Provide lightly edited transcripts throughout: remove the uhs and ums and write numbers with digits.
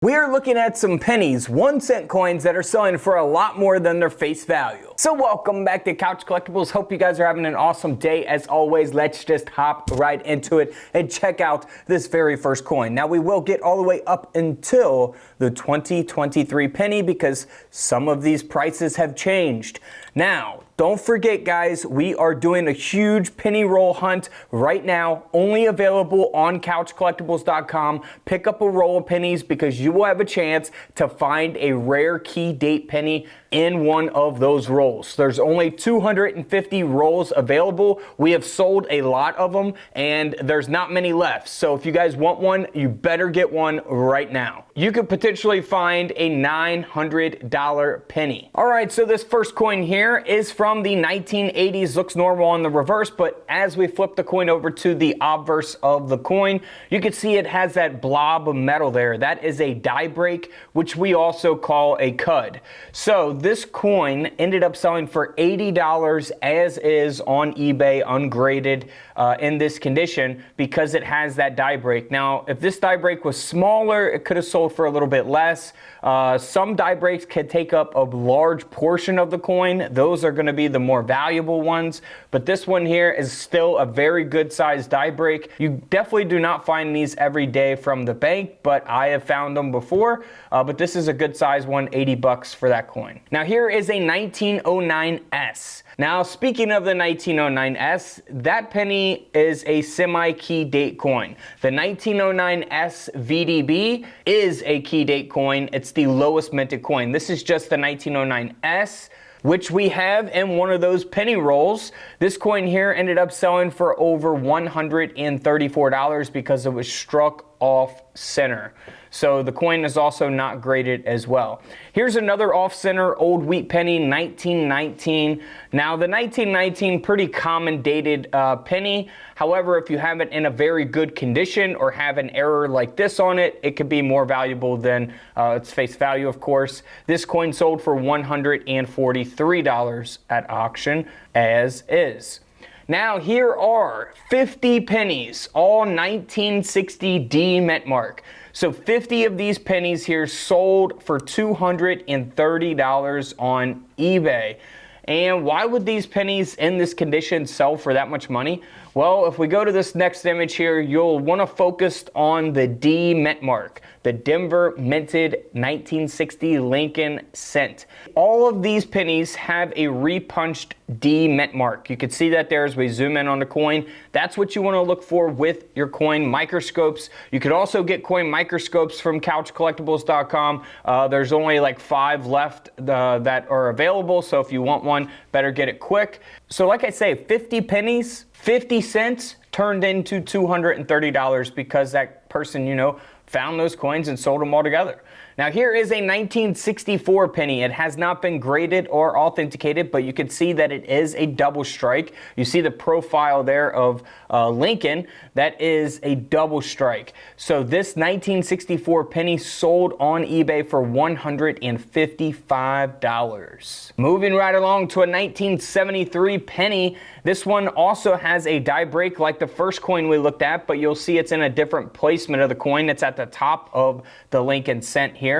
We are looking at some pennies, 1-cent coins that are selling for a lot more than their face value. So welcome back to Couch Collectibles. Hope you guys are having an awesome day. As always, let's just hop right into it and check out this very first coin. Now we will get all the way up until the 2023 penny because some of these prices have changed. Now, don't forget guys, we are doing a huge penny roll hunt right now, only available on couchcollectibles.com. Pick up a roll of pennies because you will have a chance to find a rare key date penny in one of those rolls. There's only 250 rolls available. We have sold a lot of them and there's not many left. So if you guys want one, you better get one right now. You could potentially find a $900 penny. All right, so this first coin here is from the 1980s. Looks normal on the reverse, but as we flip the coin over to the obverse of the coin, you can see it has that blob of metal there. That is a die break, which we also call a cud. So this coin ended up selling for $80 as is on eBay, ungraded in this condition because it has that die break. Now, if this die break was smaller, it could have sold for a little bit less. Some die breaks can take up a large portion of the coin. Those are going to be the more valuable ones, but this one here is still a very good sized die break. You definitely do not find these every day from the bank, but I have found them before. But this is a good size one, 80 bucks for that coin. Now here is a 1909S. Now speaking of the 1909S, that penny is a semi-key date coin. The 1909S VDB is a key date coin. It's the lowest minted coin. This is just the 1909S, which we have in one of those penny rolls. This coin here ended up selling for over $134 because it was struck off center. So the coin is also not graded as well. Here's another off-center old wheat penny, 1919. Now the 1919, pretty common dated penny. However, if you have it in a very good condition or have an error like this on it, it could be more valuable than its face value, of course. This coin sold for $143 at auction as is. Now here are 50 pennies, all 1960 D mint mark. So 50 of these pennies here sold for $230 on eBay. And why would these pennies in this condition sell for that much money? Well, if we go to this next image here, you'll want to focus on the D mint mark, the Denver minted 1960 Lincoln cent. All of these pennies have a repunched D mint mark. You can see that there as we zoom in on the coin. That's what you want to look for with your coin microscopes. You could also get coin microscopes from couchcollectibles.com. There's only like 5 left that are available, so if you want one, better get it quick. So like I say, 50 pennies, 50 cents turned into $230 because that person, you know, found those coins and sold them all together. Now here is a 1964 penny. It has not been graded or authenticated, but you can see that it is a double strike. You see the profile there of Lincoln. That is a double strike. So this 1964 penny sold on eBay for $155. Moving right along to a 1973 penny. This one also has a die break like the first coin we looked at, but you'll see it's in a different placement of the coin. It's at the top of the Lincoln cent here.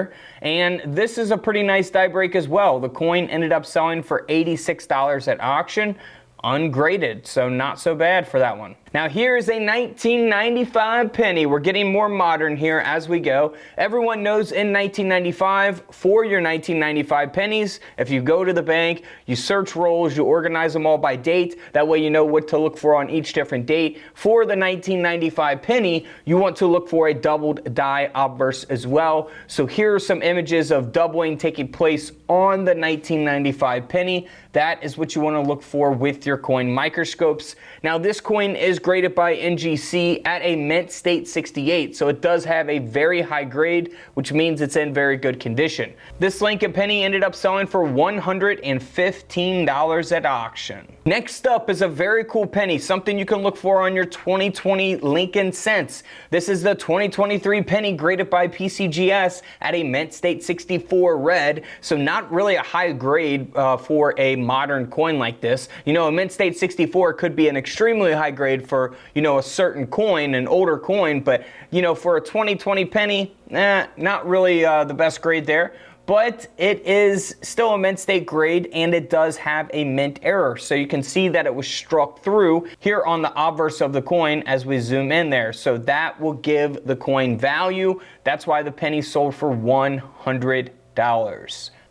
And this is a pretty nice die break as well. The coin ended up selling for $86 at auction, ungraded, so not so bad for that one. Now here is a 1995 penny. We're getting more modern here as we go. Everyone knows in 1995, for your 1995 pennies, if you go to the bank, you search rolls, you organize them all by date. That way you know what to look for on each different date. For the 1995 penny, you want to look for a doubled die obverse as well. So here are some images of doubling taking place on the 1995 penny. That is what you want to look for with your coin microscopes. Now this coin is graded by NGC at a mint state 68, so it does have a very high grade, which means it's in very good condition. This Lincoln penny ended up selling for $115 at auction. Next up is a very cool penny, something you can look for on your 2020 Lincoln cents. This is the 2023 penny graded by PCGS at a mint state 64 red, so not really a high grade for a modern coin like this. You know, a mint state 64 could be an extremely high grade for, you know, a certain coin, an older coin, but, you know, for a 2020 penny, not really the best grade there. But it is still a mint state grade, and it does have a mint error. So you can see that it was struck through here on the obverse of the coin as we zoom in there. So that will give the coin value. That's why the penny sold for $100.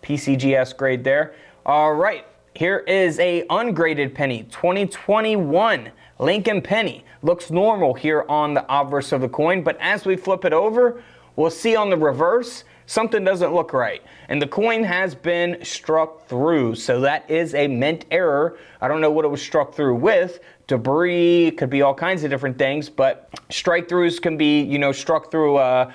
PCGS grade there. All right, here is a ungraded penny, 2021 Lincoln penny. Looks normal here on the obverse of the coin, but as we flip it over, we'll see on the reverse, something doesn't look right. And the coin has been struck through. So that is a mint error. I don't know what it was struck through with. Debris, could be all kinds of different things, but strike throughs can be, you know, struck through a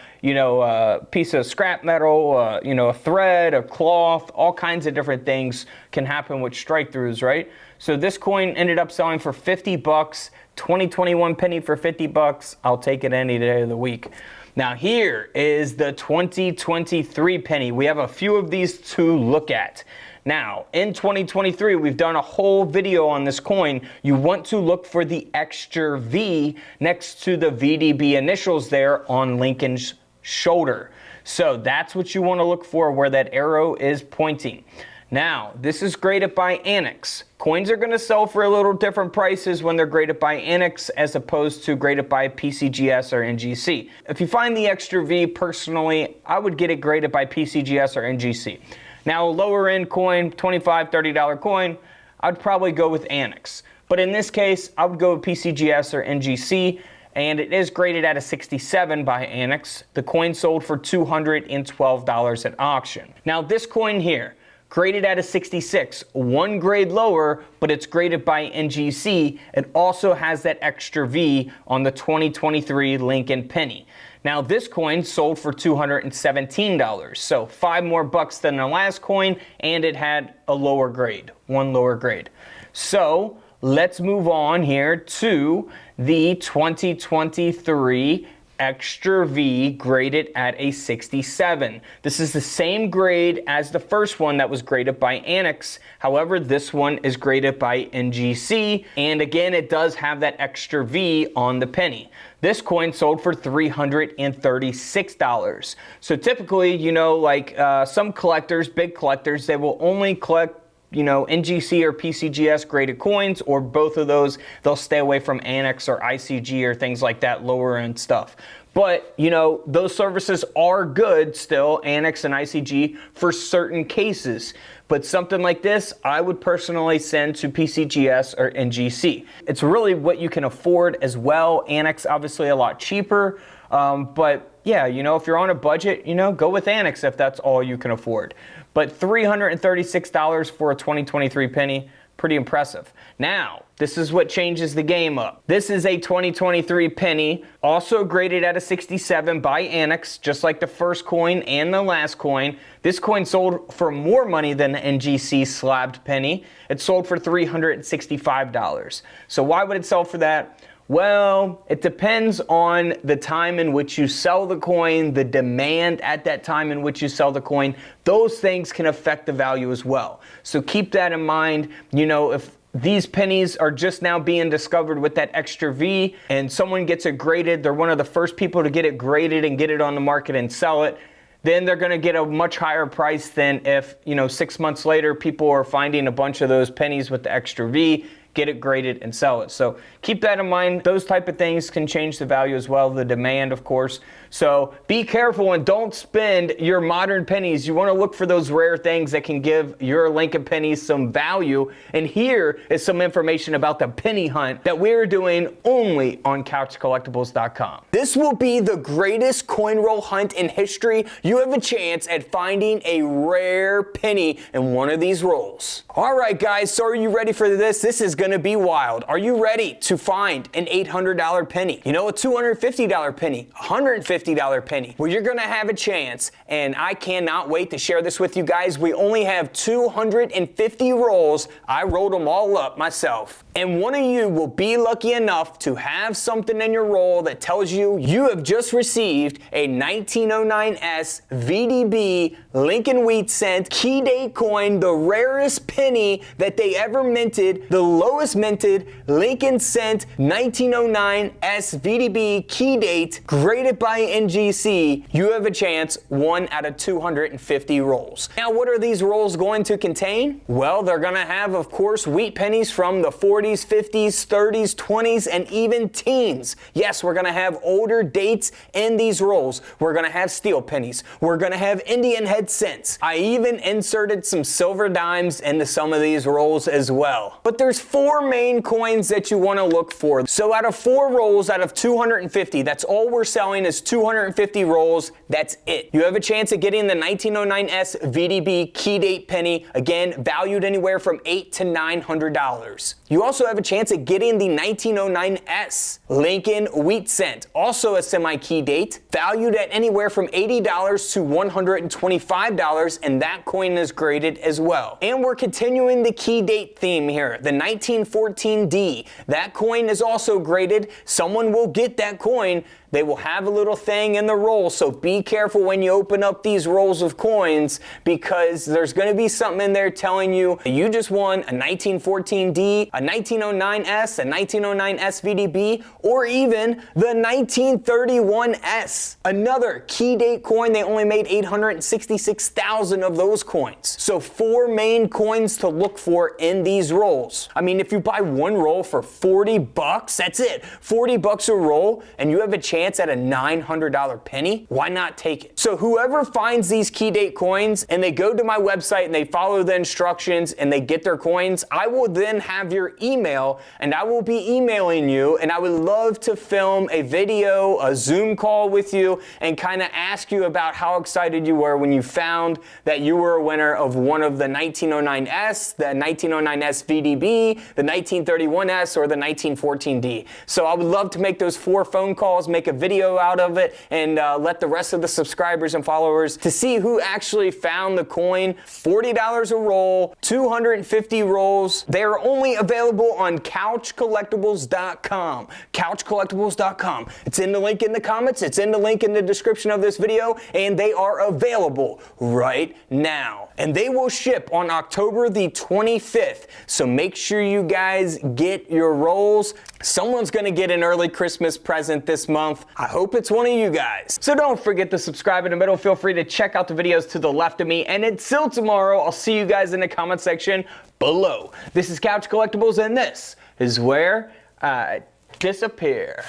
piece of scrap metal, you know, a thread, a cloth, all kinds of different things can happen with strike throughs, right? So this coin ended up selling for 50 bucks, 2021 penny for 50 bucks. I'll take it any day of the week. Now here is the 2023 penny. We have a few of these to look at. Now, in 2023, we've done a whole video on this coin. You want to look for the extra V next to the VDB initials there on Lincoln's shoulder. So that's what you want to look for, where that arrow is pointing. Now, this is graded by Annex. Coins are going to sell for a little different prices when they're graded by Annex as opposed to graded by PCGS or NGC. If you find the extra V, personally, I would get it graded by PCGS or NGC. Now, a lower end coin, $25, $30 coin, I'd probably go with Annex. But in this case, I would go with PCGS or NGC, and it is graded at a 67 by Annex. The coin sold for $212 at auction. Now, this coin here, graded at a 66, one grade lower, but it's graded by NGC. It also has that extra V on the 2023 Lincoln penny. Now this coin sold for $217, so $5 more than the last coin, and it had a lower grade, one lower grade. So let's move on here to the 2023 extra V graded at a 67. This is the same grade as the first one that was graded by Annex. However, this one is graded by NGC, and again, it does have that extra V on the penny. This coin sold for $336. So typically, you know, like some collectors, big collectors, they will only collect, you know, NGC or PCGS graded coins, or both of those. They'll stay away from Annex or ICG or things like that, lower end stuff. But, you know, those services are good still, Annex and ICG, for certain cases. But something like this, I would personally send to PCGS or NGC. It's really what you can afford as well. Annex, obviously a lot cheaper. But yeah, you know, if you're on a budget, you know, go with Annex if that's all you can afford. But $336 for a 2023 penny, pretty impressive. Now, this is what changes the game up. This is a 2023 penny, also graded at a 67 by Annex, just like the first coin and the last coin. This coin sold for more money than the NGC slabbed penny. It sold for $365. So why would it sell for that? Well, it depends on the time in which you sell the coin, the demand at that time in which you sell the coin. Those things can affect the value as well. So keep that in mind. You know, if these pennies are just now being discovered with that extra V and someone gets it graded, they're one of the first people to get it graded and get it on the market and sell it, then they're going to get a much higher price than if, you know, 6 months later people are finding a bunch of those pennies with the extra V, get it graded and sell it. So keep that in mind. Those type of things can change the value as well, the demand, of course. So be careful and don't spend your modern pennies. You want to look for those rare things that can give your Lincoln pennies some value. And here is some information about the penny hunt that we're doing only on CouchCollectibles.com. This will be the greatest coin roll hunt in history. You have a chance at finding a rare penny in one of these rolls. All right, guys, so are you ready for this? This is going to be wild. Are you ready to find an $800 penny? You know, a $250 penny, $150 $50 penny. Well, you're gonna have a chance, and I cannot wait to share this with you guys. We only have 250 rolls. I rolled them all up myself. And one of you will be lucky enough to have something in your roll that tells you you have just received a 1909S VDB Lincoln Wheat Cent key date coin, the rarest penny that they ever minted, the lowest minted Lincoln Cent 1909S VDB key date, graded by NGC. You have a chance, 1 out of 250 rolls. Now, what are these rolls going to contain? Well, they're gonna have, of course, wheat pennies from the 40s, 50s, 30s, 20s, and even teens. Yes, we're gonna have older dates in these rolls. We're gonna have steel pennies. We're gonna have Indian head cents. I even inserted some silver dimes into some of these rolls as well. But there's 4 main coins that you wanna look for. So out of 4 rolls out of 250, that's all we're selling is 250 rolls. That's it. You have a chance at getting the 1909S VDB key date penny, again, valued anywhere from $800 to $900. You also have a chance at getting the 1909S Lincoln Wheat Cent, also a semi-key date, valued at anywhere from $80 to $125, and that coin is graded as well. And we're continuing the key date theme here, the 1914D. That coin is also graded. Someone will get that coin. They will have a little thing in the roll, so be careful when you open up these rolls of coins, because there's going to be something in there telling you you just won a 1914D, a 1909S, a 1909S VDB, or even the 1931S. Another key date coin. They only made 866,000 of those coins. So 4 main coins to look for in these rolls. I mean, if you buy one roll for 40 bucks, that's it. 40 bucks a roll, and you have a chance at a $900 penny, why not take it? So whoever finds these key date coins and they go to my website and they follow the instructions and they get their coins, I will then have your email and I will be emailing you, and I would love to film a video, a Zoom call with you, and kind of ask you about how excited you were when you found that you were a winner of one of the 1909S, the 1909S VDB, the 1931S, or the 1914D. So I would love to make those 4 phone calls, make a video out of it, and let the rest of the subscribers and followers to see who actually found the coin. $40 a roll, 250 rolls. They are only available on couchcollectibles.com. couchcollectibles.com. It's in the link in the comments, it's in the link in the description of this video, and they are available right now. And they will ship on October the 25th. So make sure you guys get your rolls. Someone's gonna get an early Christmas present this month. I hope it's one of you guys. So don't forget to subscribe in the middle. Feel free to check out the videos to the left of me. And until tomorrow, I'll see you guys in the comment section below. This is Couch Collectibles, and this is where I disappear.